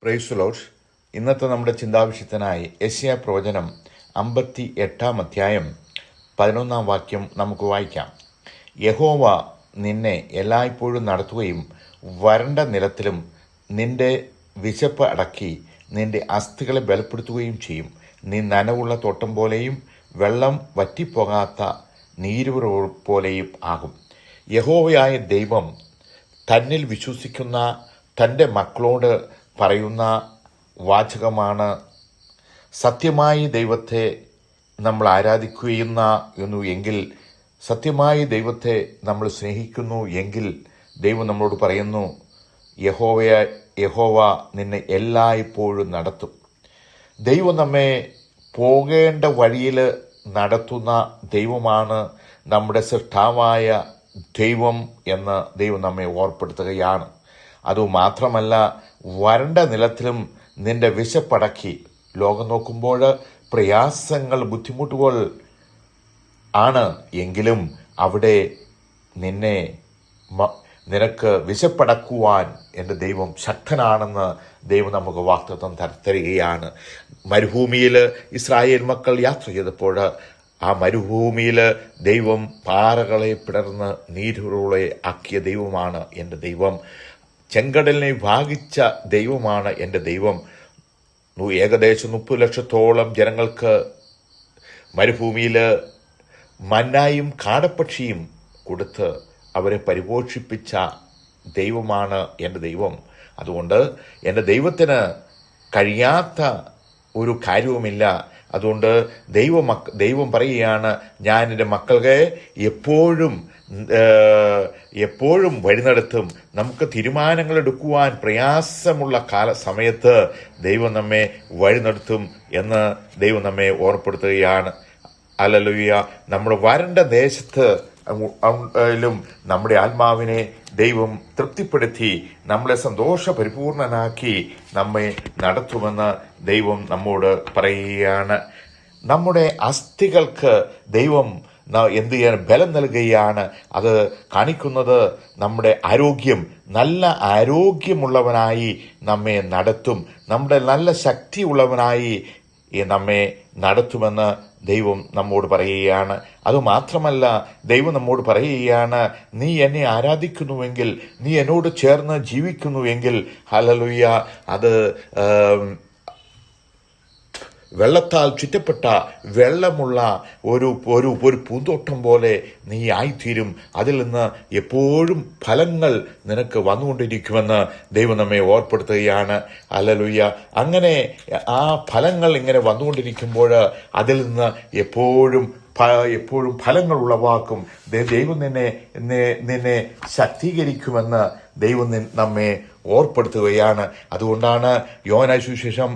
Praise the Lord. ഇന്നത്തെ നമ്മുടെ ചിന്താവിഷയത്തിനായി യെശയ്യാ പ്രവചനം 58 അധ്യായം 11 വാക്യം നമുക്ക് വായിക്കാം. യഹോവ നിന്നെ എല്ലായ്പ്പോഴും നടത്തുകയും വരണ്ട നിലത്തിലും നിന്റെ വിശപ്പ് അടക്കി നിന്റെ അസ്ഥികളെ ബലപ്പെടുത്തുകയും ചെയ്യും. നീ നനവുള്ള തോട്ടം പോലെയും വെള്ളം വറ്റിപ്പോകാത്ത നീരുറ പോലെയും ആകും. യഹോവയായ ദൈവം തന്നിൽ വിശ്വസിക്കുന്ന തൻ്റെ മക്കളോട് പറയുന്ന വാചകമാണ്. സത്യമായി ദൈവത്തെ നമ്മൾ ആരാധിക്കുന്നു എങ്കിൽ, സത്യമായി ദൈവത്തെ നമ്മൾ സ്നേഹിക്കുന്നു എങ്കിൽ ദൈവം നമ്മളോട് പറയുന്നു, യഹോവ നിന്നെ എല്ലായ്പ്പോഴും നടത്തും. ദൈവം നമ്മെ പോകേണ്ട വഴിയിൽ നടത്തുന്ന ദൈവമാണ് നമ്മുടെ സൃഷ്ടാവായ ദൈവം എന്ന് ദൈവം നമ്മെ ഓർപ്പെടുത്തുകയാണ്. അതുമാത്രമല്ല, വരണ്ട നിലത്തിലും നിന്റെ വിശപ്പടക്കി. ലോകം നോക്കുമ്പോൾ പ്രയാസങ്ങൾ, ബുദ്ധിമുട്ടുകൾ ആണ് എങ്കിലും അവിടെ നിനക്ക് വിശപ്പടക്കുവാൻ എൻ്റെ ദൈവം ശക്തനാണെന്ന് ദൈവം നമുക്ക് വാഗ്ദത്തം തരികയാണ്. മരുഭൂമിയിൽ ഇസ്രായേൽ മക്കൾ യാത്ര ചെയ്തപ്പോൾ ആ മരുഭൂമിയിൽ ദൈവം പാറകളെ പിളർന്ന് നീരുറകളെ ആക്കിയ ദൈവമാണ് എൻ്റെ ദൈവം. ചെങ്കടലിനെ ഭാഗിച്ച ദൈവമാണ് എൻ്റെ ദൈവം. ഏകദേശം 30 ലക്ഷത്തോളം ജനങ്ങൾക്ക് മരുഭൂമിയിൽ മന്നായും കാടപ്പക്ഷിയും കൊടുത്ത് അവരെ പരിപോഷിപ്പിച്ച ദൈവമാണ് എൻ്റെ ദൈവം. അതുകൊണ്ട് എൻ്റെ ദൈവത്തിന് കഴിയാത്ത ഒരു കാര്യവുമില്ല. അതുകൊണ്ട് ദൈവം പറയുകയാണ്, ഞാൻ എൻ്റെ മക്കൾക്ക് എപ്പോഴും വഴി നടത്തും. നമുക്ക് തീരുമാനങ്ങൾ എടുക്കുവാൻ പ്രയാസമുള്ള സമയത്ത് ദൈവം നമ്മെ വഴി നടത്തും എന്ന് ദൈവം നമ്മെ ഓർപ്പെടുത്തുകയാണ്. ഹല്ലേലൂയ. നമ്മൾ വരണ്ട ദേശത്ത് നമ്മുടെ ആത്മാവിനെ ദൈവം തൃപ്തിപ്പെടുത്തി നമ്മളെ സന്തോഷപരിപൂർണനാക്കി നമ്മെ നടത്തുമെന്ന് ദൈവം നമ്മോട് പറയുകയാണ്. നമ്മുടെ അസ്ഥികൾക്ക് ദൈവം എന്ത് ചെയ്യാൻ ബലം നൽകുകയാണ്. അത് കാണിക്കുന്നത് നമ്മുടെ ആരോഗ്യം, നല്ല ആരോഗ്യമുള്ളവനായി നമ്മെ നടത്തും. നമ്മുടെ നല്ല ശക്തിയുള്ളവനായി നമ്മെ നടത്തുമെന്ന് ദൈവം നമ്മോട് പറയുകയാണ്. അതുമാത്രമല്ല, ദൈവം നമ്മോട് പറയുകയാണ്, നീ എന്നെ ആരാധിക്കുന്നുവെങ്കിൽ, നീ എന്നോട് ചേർന്ന് ജീവിക്കുന്നുവെങ്കിൽ, ഹല്ലേലൂയ, അത് വെള്ളത്താൽ ചുറ്റപ്പെട്ട വെള്ളമുള്ള ഒരു പൂന്തോട്ടം പോലെ നീ ആയിത്തീരും. അതിൽ നിന്ന് എപ്പോഴും ഫലങ്ങൾ നിനക്ക് വന്നുകൊണ്ടിരിക്കുമെന്ന് ദൈവം നമ്മെ ഓർപ്പെടുത്തുകയാണ്. ഹല്ലേലൂയ. അങ്ങനെ ആ ഫലങ്ങൾ ഇങ്ങനെ വന്നുകൊണ്ടിരിക്കുമ്പോൾ അതിൽ നിന്ന് എപ്പോഴും ഫലങ്ങൾ ഉളവാക്കും. ദൈവം നിന്നെ ശക്തീകരിക്കുമെന്ന് ദൈവം നമ്മെ ഓർപ്പെടുത്തുകയാണ്. അതുകൊണ്ടാണ് യോഹന്നാന്റെ സുവിശേഷം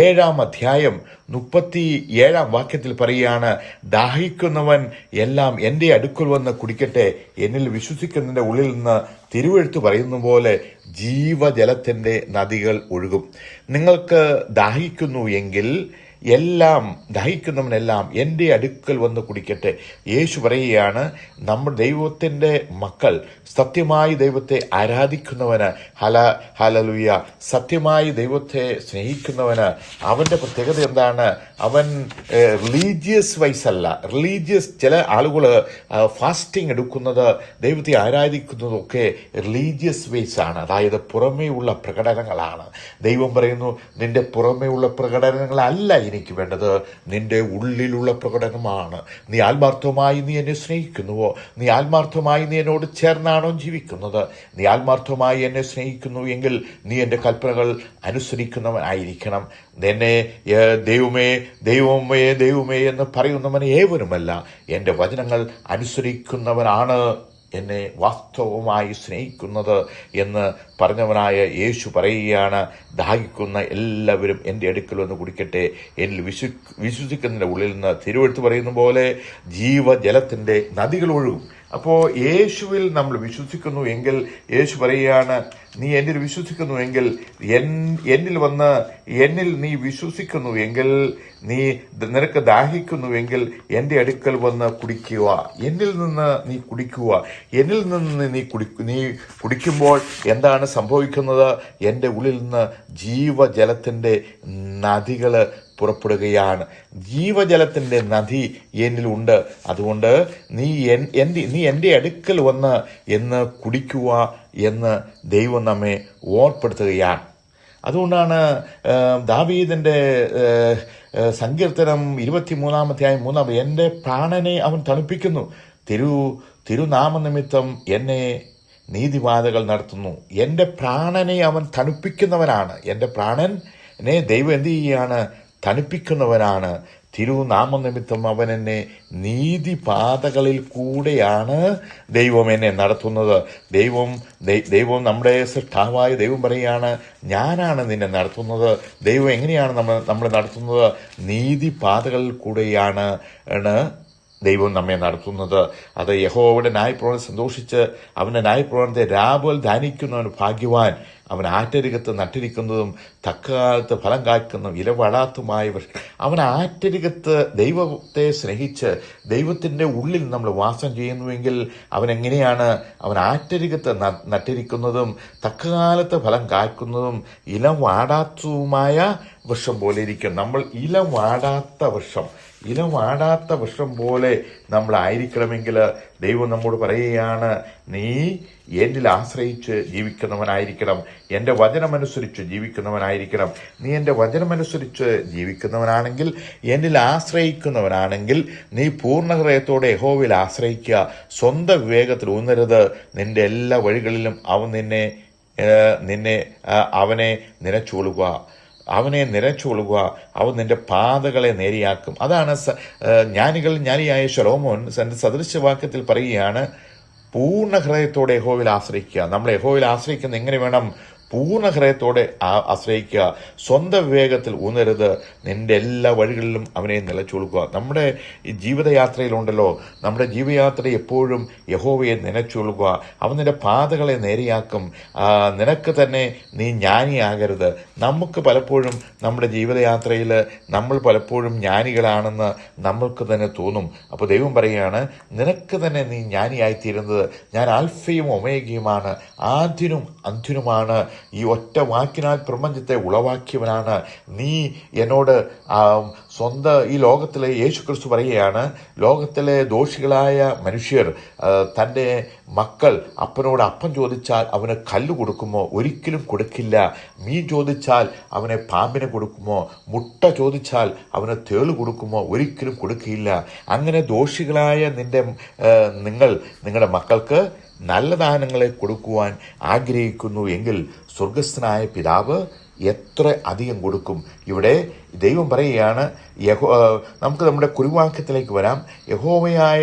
7 അധ്യായം 37 വാക്യത്തിൽ പറയുകയാണ്, ദാഹിക്കുന്നവൻ എല്ലാം എൻ്റെ അടുക്കൽ വന്ന് കുടിക്കട്ടെ, എന്നിൽ വിശ്വസിക്കുന്നതിൻ്റെ ഉള്ളിൽ നിന്ന് തിരുവെഴുത്ത് പറയുന്ന പോലെ ജീവജലത്തിൻ്റെ നദികൾ ഒഴുകും. നിങ്ങൾക്ക് ദാഹിക്കുന്നു എങ്കിൽ ദാഹിക്കുന്നവനെല്ലാം എൻ്റെ അടുക്കൽ വന്ന് കുടിക്കട്ടെ. യേശു പറയുകയാണ്, നമ്മുടെ ദൈവത്തിൻ്റെ മക്കൾ സത്യമായി ദൈവത്തെ ആരാധിക്കുന്നവന്, ഹല്ലേലൂയ, സത്യമായി ദൈവത്തെ സ്നേഹിക്കുന്നവന് അവൻ്റെ പ്രത്യേകത എന്താണ്? അവൻ റിലീജിയസ് വൈസ് അല്ല. ചില ആളുകൾ ഫാസ്റ്റിംഗ് എടുക്കുന്നത്, ദൈവത്തെ ആരാധിക്കുന്നതൊക്കെ റിലീജിയസ് വൈസ് ആണ്, അതായത് പുറമേ ഉള്ള പ്രകടനങ്ങളാണ്. ദൈവം പറയുന്നു, നിന്റെ പുറമേ ഉള്ള പ്രകടനങ്ങളല്ല എനിക്ക് വേണ്ടത്, നിന്റെ ഉള്ളിലുള്ള പ്രകടനമാണ്. നീ ആത്മാർത്ഥമായി നീ എന്നെ സ്നേഹിക്കുന്നുവോ? നീ ആത്മാർത്ഥമായി നീ എന്നോട് ചേർന്നാണോ ജീവിക്കുന്നത്? നീ ആത്മാർത്ഥമായി എന്നെ സ്നേഹിക്കുന്നു എങ്കിൽ നീ എൻ്റെ കൽപ്പനകൾ അനുസരിക്കുന്നവനായിരിക്കണം. എന്നെ ദൈവമേ ദൈവമേ ദൈവമേ എന്ന് പറയുന്നവൻ ഏവനുമല്ല, എൻ്റെ വചനങ്ങൾ അനുസരിക്കുന്നവനാണ് എന്നെ വാസ്തവമായി സ്നേഹിക്കുന്നത് എന്ന് പറഞ്ഞവനായ യേശു പറയുകയാണ്. ദാഹിക്കുന്ന എല്ലാവരും എൻ്റെ അടുക്കൽ വന്ന് കുടിക്കട്ടെ, എന്നിൽ വിശ്വസിക്കുന്നതിൻ്റെ ഉള്ളിൽ നിന്ന് തിരുവെഴുത്ത് പറയുന്ന പോലെ ജീവജലത്തിൻ്റെ നദികൾ ഒഴുകും. അപ്പോൾ യേശുവിൽ നമ്മൾ വിശ്വസിക്കുന്നു എങ്കിൽ യേശു പറയുകയാണ്, നീ എന്നിൽ വിശ്വസിക്കുന്നു എങ്കിൽ എന്നിൽ നീ വിശ്വസിക്കുന്നു എങ്കിൽ, നിനക്ക് ദാഹിക്കുന്നുവെങ്കിൽ എൻ്റെ അടുക്കൽ വന്ന് കുടിക്കുക, എന്നിൽ നിന്ന് നീ കുടിക്കുക. എന്നിൽ നിന്ന് നീ കുടിക്കുമ്പോൾ എന്താണ് സംഭവിക്കുന്നത്? എൻ്റെ ഉള്ളിൽ നിന്ന് ജീവജലത്തിൻ്റെ നദികൾ പുറപ്പെടുകയാണ്. ജീവജലത്തിൻ്റെ നദി എന്നിലുണ്ട്. അതുകൊണ്ട് നീ എൻ്റെ അടുക്കൽ വന്ന് എന്ന് കുടിക്കുക എന്ന് ദൈവം നമ്മെ ഓർപ്പെടുത്തുകയാണ്. അതുകൊണ്ടാണ് ദാവീദിൻ്റെ സങ്കീർത്തനം 23-3 എൻ്റെ പ്രാണനെ അവൻ തണുപ്പിക്കുന്നു, തിരുനാമനിമിത്തം എന്നെ നീതിപാതകൾ നടത്തുന്നു. എൻ്റെ പ്രാണനെ അവൻ തണുപ്പിക്കുന്നവനാണ്. എൻ്റെ പ്രാണനെ ദൈവം എന്ത് ചെയ്യുകയാണ്? തണുപ്പിക്കുന്നവനാണ്. തിരുനാമനിമിത്തം അവൻ എന്നെ നീതിപാതകളിൽ കൂടെയാണ് ദൈവം എന്നെ നടത്തുന്നത്. ദൈവം നമ്മുടെ സൃഷ്ടാവായ ദൈവം പറയുകയാണ്, ഞാനാണ് നിന്നെ നടത്തുന്നത്. ദൈവം എങ്ങനെയാണ് നമ്മളെ നടത്തുന്നത്? നീതിപാതകളിൽ കൂടെയാണ് ദൈവം നമ്മെ നടത്തുന്നത്. അത് യഹോവയുടെ ന്യായപ്രമാണം സന്തോഷിച്ച് അവൻ്റെ ന്യായപ്രമാണത്തെ രാപകൽ ധ്യാനിക്കുന്നവൻ ഭാഗ്യവാൻ. അവൻ ആറ്റരികത്ത് നട്ടിരിക്കുന്നതും തക്കകാലത്ത് ഫലം കായ്ക്കുന്നതും ഇലവടാത്തുമായവർ. അവൻ ആറ്റരികത്ത് ദൈവത്തെ സ്നേഹിച്ച് ദൈവത്തിൻ്റെ ഉള്ളിൽ നമ്മൾ വാസം ചെയ്യുന്നുവെങ്കിൽ അവൻ എങ്ങനെയാണ്? അവൻ ആറ്റരികത്ത് നട്ടിരിക്കുന്നതും തക്കകാലത്ത് ഫലം കായ്ക്കുന്നതും ഇലവാടാത്തതുമായ വൃക്ഷം പോലെ ഇരിക്കും. നമ്മൾ ഇലവാടാത്ത വൃക്ഷം പോലെ നമ്മളായിരിക്കണമെങ്കിൽ ദൈവം നമ്മോട് പറയുകയാണ്, നീ എന്നിൽ ആശ്രയിച്ച് ജീവിക്കുന്നവനായിരിക്കണം, എൻ്റെ വചനമനുസരിച്ച് ജീവിക്കുന്നവനായിരിക്കണം. നീ എൻ്റെ വചനമനുസരിച്ച് ജീവിക്കുന്നവനാണെങ്കിൽ, എന്നിൽ ആശ്രയിക്കുന്നവനാണെങ്കിൽ, നീ പൂർണ്ണ ഹൃദയത്തോടെ യഹോവയിൽ ആശ്രയിക്കുക. സ്വന്തം വിവേകത്തിൽ ഊന്നരുത്. നിന്റെ എല്ലാ വഴികളിലും അവനെ നിനച്ചോളുക. അവൻ നിന്റെ പാതകളെ നേരെയാക്കും. അതാണ് ജ്ഞാനിയായ ശലോമോൻ തന്റെ സദൃശവാക്യത്തിൽ പറയുകയാണ്, പൂർണ്ണ ഹൃദയത്തോടെ യഹോവയിൽ ആശ്രയിക്കുക. നമ്മൾ യഹോവയിൽ ആശ്രയിക്കുന്ന എങ്ങനെ വേണം? പൂർണ്ണ ഹൃദയത്തോടെ ആശ്രയിക്കുക. സ്വന്തം വിവേകത്തിൽ ഊന്നരുത്. നിന്റെ എല്ലാ വഴികളിലും അവനെ നിലച്ചൊളുക്കുക. നമ്മുടെ ഈ ജീവിതയാത്രയിലുണ്ടല്ലോ, നമ്മുടെ ജീവിതയാത്ര എപ്പോഴും യഹോവയെ നിലച്ചൊളുക. അവൻ നിന്റെ പാതകളെ നേരെയാക്കും. നിനക്ക് തന്നെ നീ ജ്ഞാനിയാകരുത്. നമുക്ക് പലപ്പോഴും നമ്മുടെ ജീവിതയാത്രയിൽ നമ്മൾ പലപ്പോഴും ജ്ഞാനികളാണെന്ന് നമ്മൾക്ക് തന്നെ തോന്നും. അപ്പോൾ ദൈവം പറയുകയാണ്, നിനക്ക് തന്നെ നീ ജ്ഞാനിയായിത്തീരുന്നത് ഞാൻ ആൽഫയും ഒമേഗയുമാണ്, ആദ്യനും അന്ത്യനുമാണ്. ഈ ഒറ്റ വാക്കിനാൽ പ്രപഞ്ചത്തെ ഉളവാക്കിയവനാണ്. നീ എന്നോട് ഈ ലോകത്തിലെ യേശുക്രിസ്തു പറയുകയാണ്, ലോകത്തിലെ ദോഷികളായ മനുഷ്യർ തൻ്റെ മക്കൾ അപ്പനോട് അപ്പം ചോദിച്ചാൽ അവന് കല്ല് കൊടുക്കുമോ? ഒരിക്കലും കൊടുക്കില്ല. മീൻ ചോദിച്ചാൽ അവനെ പാമ്പിനെ കൊടുക്കുമോ? മുട്ട ചോദിച്ചാൽ അവന് തേള് കൊടുക്കുമോ? ഒരിക്കലും കൊടുക്കില്ല. അങ്ങനെ ദോഷികളായ നിങ്ങളുടെ മക്കൾക്ക് നല്ല ദാനങ്ങളെ കൊടുക്കുവാൻ ആഗ്രഹിക്കുന്നു എങ്കിൽ സ്വർഗസ്ഥനായ പിതാവ് എത്ര അധികം കൊടുക്കും. ഇവിടെ ദൈവം പറയുകയാണ്, നമുക്ക് നമ്മുടെ കുറിവാക്യത്തിലേക്ക് വരാം. യഹോവയായ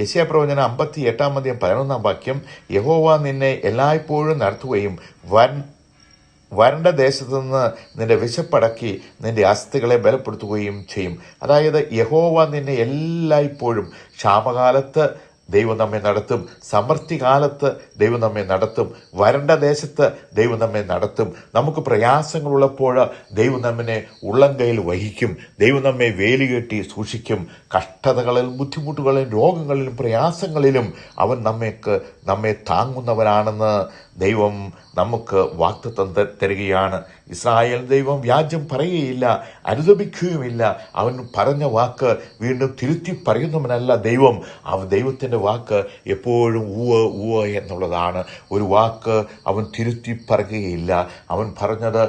യെശയ്യാപ്രവചനം 58:11 യഹോവ നിന്നെ എല്ലായ്പ്പോഴും നടത്തുകയും വരണ്ട ദേശത്തു നിന്ന് നിന്റെ വിശപ്പടക്കി നിന്റെ അസ്ഥികളെ ബലപ്പെടുത്തുകയും ചെയ്യും. അതായത് യഹോവ നിന്നെ എല്ലായ്പ്പോഴും, ക്ഷാമകാലത്ത് ദൈവം നമ്മെ നടത്തും, സമൃദ്ധികാലത്ത് ദൈവം നമ്മെ നടത്തും, വരണ്ട ദേശത്ത് ദൈവം നമ്മെ നടത്തും. നമുക്ക് പ്രയാസങ്ങളുള്ളപ്പോൾ ദൈവം നമ്മെ ഉള്ളം കയ്യിൽ വഹിക്കും. ദൈവം നമ്മെ വേലികെട്ടി സൂക്ഷിക്കും. കഷ്ടതകളിലും ബുദ്ധിമുട്ടുകളിലും രോഗങ്ങളിലും പ്രയാസങ്ങളിലും അവൻ നമ്മെ താങ്ങുന്നവനാണെന്ന് ദൈവം നമുക്ക് വാഗ്ദത്തം തരികയാണ്. ഇസ്രായേൽ ദൈവം വ്യാജം പറയുകയില്ല, അനുദപിക്കുകയുമില്ല. അവൻ പറഞ്ഞ വാക്ക് വീണ്ടും തിരുത്തി പറയുന്നവനല്ല ദൈവം. ദൈവത്തിൻ്റെ വാക്ക് എപ്പോഴും ഊവ എന്നുള്ളതാണ്. ഒരു വാക്ക് അവൻ തിരുത്തി പറയുകയില്ല. അവൻ പറഞ്ഞത്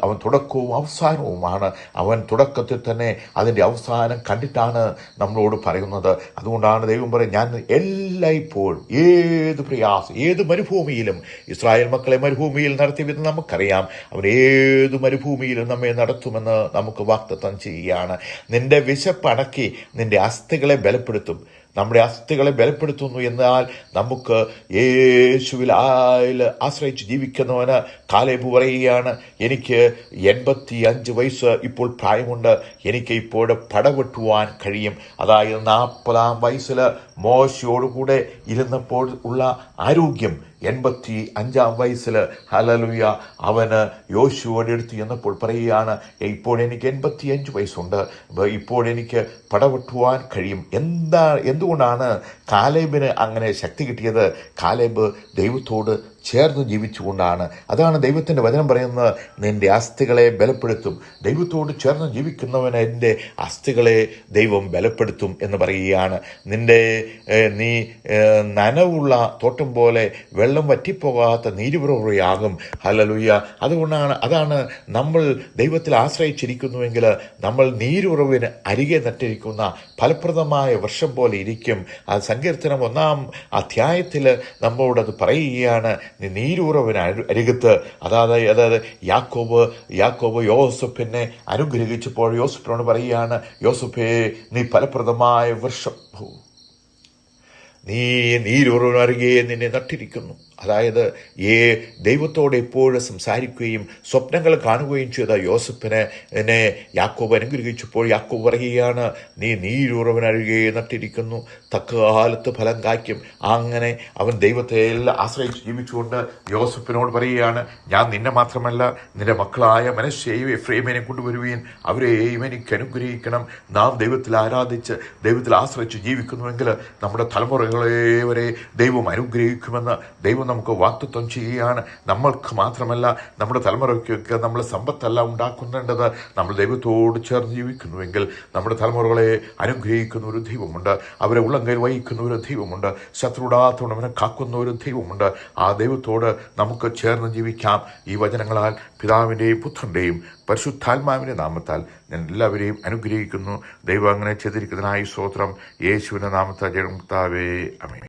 അവൻ തുടക്കവും അവസാനവുമാണ്. അവൻ തുടക്കത്തിൽ തന്നെ അതിൻ്റെ അവസാനം കണ്ടിട്ടാണ് നമ്മളോട് പറയുന്നത്. അതുകൊണ്ടാണ് ദൈവം പറയും, ഞാൻ എല്ലായ്പ്പോഴും ഏത് പ്രയാസം, ഏത് മരുഭൂമിയിലും ഇസ്രായേൽ മക്കളെ മരുഭൂമിയിൽ നടത്തിയതെന്ന് നമുക്കറിയാം. അവൻ ഏത് മരുഭൂമിയിലും നമ്മെ നടത്തുമെന്ന് നമുക്ക് വാഗ്ദത്തം ചെയ്യുകയാണ്. നിന്റെ വിശപ്പടക്കി നിന്റെ അസ്ഥികളെ ബലപ്പെടുത്തും. നമ്മുടെ അസ്ഥികളെ ബലപ്പെടുത്തുന്നു. എന്നാൽ നമുക്ക് യേശുവിൽ ആശ്രയിച്ച് ജീവിക്കുന്നവന് കാലേബ് പറയുകയാണ്, എനിക്ക് 85 വയസ്സ് ഇപ്പോൾ പ്രായമുണ്ട്, എനിക്ക് ഇപ്പോൾ പടവെട്ടുവാൻ കഴിയും. അതായത് 40-ാം വയസ്സിൽ മോശയോടുകൂടെ ഇരുന്നപ്പോൾ ഉള്ള ആരോഗ്യം 85-ാം വയസ്സിൽ ഹല്ലേലൂയ അവന് യോശുവോട് എടുത്ത് ചെന്നപ്പോൾ പറയുകയാണ്, ഇപ്പോൾ എനിക്ക് 85 വയസ്സുണ്ട്, ഇപ്പോൾ എനിക്ക് പടവെട്ടുവാൻ കഴിയും. എന്തുകൊണ്ടാണ് കാലേബിന് അങ്ങനെ ശക്തി കിട്ടിയത്? കാലേബ് ദൈവത്തോട് ചേർന്ന് ജീവിച്ചുകൊണ്ടാണ്. അതാണ് ദൈവത്തിൻ്റെ വചനം പറയുന്നത്, നിന്റെ അസ്ഥികളെ ബലപ്പെടുത്തും. ദൈവത്തോട് ചേർന്ന് ജീവിക്കുന്നവന് എൻ്റെ അസ്ഥികളെ ദൈവം ബലപ്പെടുത്തും എന്ന് പറയുകയാണ്. നീ നനവുള്ള തോട്ടം പോലെ വെള്ളം വറ്റിപ്പോകാത്ത നീരുറവയാകും. ഹല്ലേലൂയ. അതാണ് നമ്മൾ ദൈവത്തിൽ ആശ്രയിച്ചിരിക്കുന്നുവെങ്കിൽ നമ്മൾ നീരുറവിന് അരികെ നട്ടിരിക്കുന്ന ഫലപ്രദമായ വൃക്ഷം പോലെ ഇരിക്കും. അത് സങ്കീർത്തനം 1-ാം അധ്യായത്തിൽ നമ്മളോടത് പറയുകയാണ്, നീ നീരുറവിന് അരികത്ത്. അതായത് യാക്കോബ് യോസഫിനെ അനുഗ്രഹിച്ചപ്പോൾ യോസഫിനോട് പറയുകയാണ്, യോസഫേ നീ ഫലപ്രദമായ വൃക്ഷം, നീ നീരുറവിനരികെ നിന്നെ നട്ടിരിക്കുന്നു. അതായത് ദൈവത്തോട് എപ്പോഴും സംസാരിക്കുകയും സ്വപ്നങ്ങൾ കാണുകയും ചെയ്ത യോസഫിനെ യാക്കോബ് അനുഗ്രഹിച്ചപ്പോൾ യാക്കോബ് പറയുകയാണ്, നീ നീരുറവിനരികെ നട്ടിരിക്കുന്നു, തക്കകാലത്ത് ഫലം കായ്ക്കും. അങ്ങനെ അവൻ ദൈവത്തെ എല്ലാം ആശ്രയിച്ച് ജീവിച്ചുകൊണ്ട് യോസഫിനോട് പറയുകയാണ്, ഞാൻ നിന്നെ മാത്രമല്ല നിന്റെ മക്കളായ മനശ്ശെയും എഫ്രൈമിനെയും കൊണ്ടുവരുകയും അവരെയും എനിക്ക് അനുഗ്രഹിക്കണം. നാം ദൈവത്തിൽ ആരാധിച്ച് ദൈവത്തിൽ ആശ്രയിച്ച് ജീവിക്കുന്നുവെങ്കിൽ നമ്മുടെ തലമുറകളെ വരെ ദൈവം അനുഗ്രഹിക്കുമെന്ന് ദൈവം നമുക്ക് വാഗ്ദത്തം ചെയ്യുകയാണ്. നമ്മൾക്ക് മാത്രമല്ല നമ്മുടെ തലമുറയ്ക്കൊക്കെ നമ്മൾ സമ്പത്തല്ല ഉണ്ടാക്കുന്നുണ്ടത്. നമ്മൾ ദൈവത്തോട് ചേർന്ന് ജീവിക്കുന്നുവെങ്കിൽ നമ്മുടെ തലമുറകളെ അനുഗ്രഹിക്കുന്ന ഒരു ദൈവമുണ്ട്, അവരെ ഉള്ളങ്കയിൽ വഹിക്കുന്ന ഒരു ദൈവമുണ്ട്, ശത്രുടാത്തോണവനെ കാക്കുന്ന ഒരു ദൈവമുണ്ട്. ആ ദൈവത്തോട് നമുക്ക് ചേർന്ന് ജീവിക്കാം. ഈ വചനങ്ങളാൽ പിതാവിൻ്റെയും പുത്രൻ്റെയും പരിശുദ്ധാത്മാവിൻ്റെ നാമത്താൽ ഞാൻ എല്ലാവരെയും അനുഗ്രഹിക്കുന്നു. ദൈവം അങ്ങനെ ചെയ്തിരിക്കുന്നതിനായി സ്തോത്രം. യേശുവിൻ്റെ നാമത്താൽ ജയമുക്താവേ, ആമേൻ.